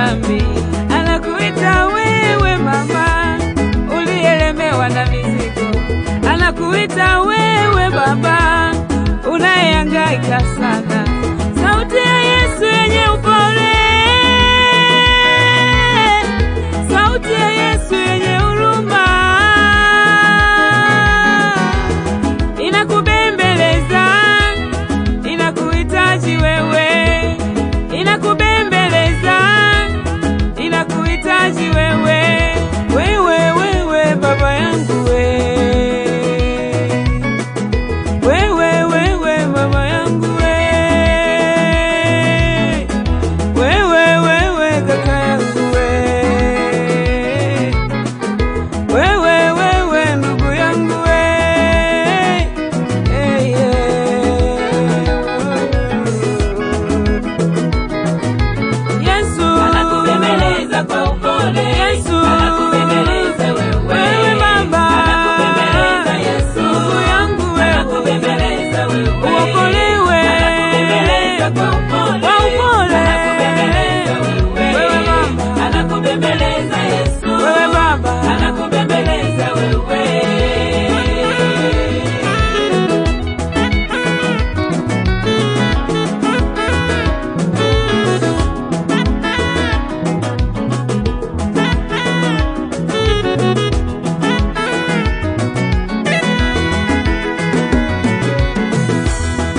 dhambi. Anakuita wewe mama ulielemewa na mizigo. Anakuita wewe baba unayehangaika sana. Sauti ya Yesu yenye upole, sauti ya Yesu yenye huruma inakubembeleza, inakuhitaji wewe, inakubembeleza, inakuhitaji wewe, wewe baba yangu wewe mama yangu wewe kaka yangu wewe ndugu yangu Yesu anakubembeleza kwa upole. Yesu anakubembeleza wewe baba, anakubembeleza Yesu ndugu yangu anakubembeleza wewe, uokolewe, anakubembeleza kwa upole, anakubembeleza wewe mama, anakubembeleza Yesu wewe baba, anakubembeleza wewe.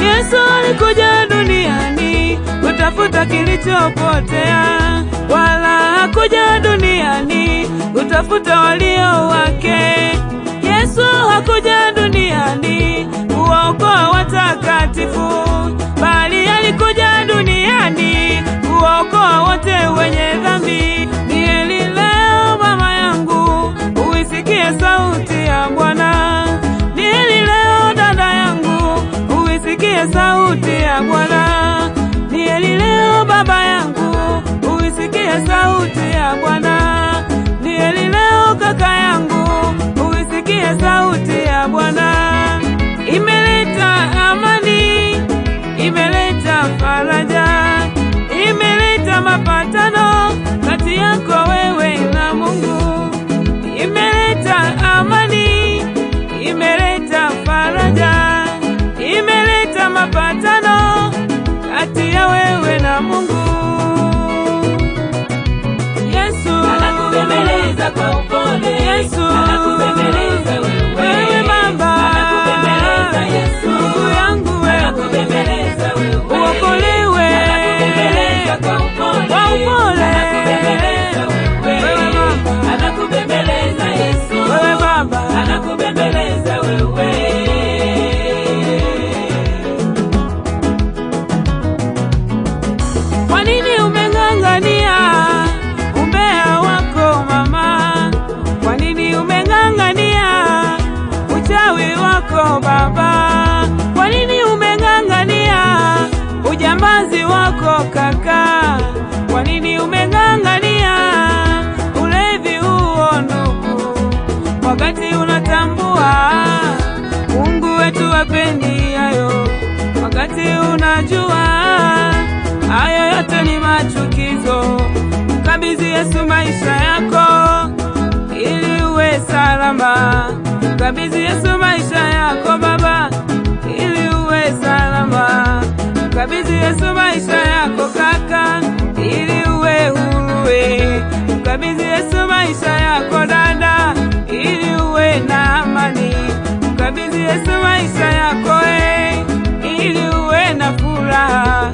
Yesu alikuja duniani kutafuta kilichopotea, wala hakuja duniani kutafuta walio wake. Yesu hakuja duniani kuwaokoa watakatifu, bali alikuja duniani kuwaokoa wote wenye dhambi. Ni heri leo mama yangu uisikie sauti ya Bwana. Ni heri leo dada yangu uisikie sauti ya Bwana. Ni heri leo baba yangu uisikie sauti ya Bwana. Ni heri leo kaka yangu uisikie sauti ya Bwana. Imeleta amani, imeleta faraja, imeleta mapatano kati yako wewe na Mungu. Imeleta amani, imeleta faraja, imeleta mapatano kati ya wewe na Mungu. Yesu anakubembeleza kwa upole. Yesu anakubembeleza wewe baba, anakubembeleza Yesu ndugu yangu anakubembeleza wewe, uokolewe, anakubembeleza kwa upole, anakubembeleza wewe mama, anakubembeleza Yesu wewe baba, anakubembeleza wewe. Kwa nini umeng'ang'ania umbea wako mama? Kwa nini umeng'ang'ania uchawi wako baba? Kwa nini umeng'ang'ania ujambazi wako kaka? Kwa nini umeng'ang'ania ulevi huo ndugu, wakati unatambua Mungu wetu hapendi hayo, wakati unajua hayo yote ni machukizo? Mkabidhi Yesu maisha yako ili uwe salama. Mkabidhi Yesu maisha yako baba ili uwe salama. Mkabidhi Yesu maisha yako kaka ili uwe huru. Mkabidhi Yesu maisha yako dada ili uwe na amani. Mkabidhi Yesu maisha yako ili uwe na furaha.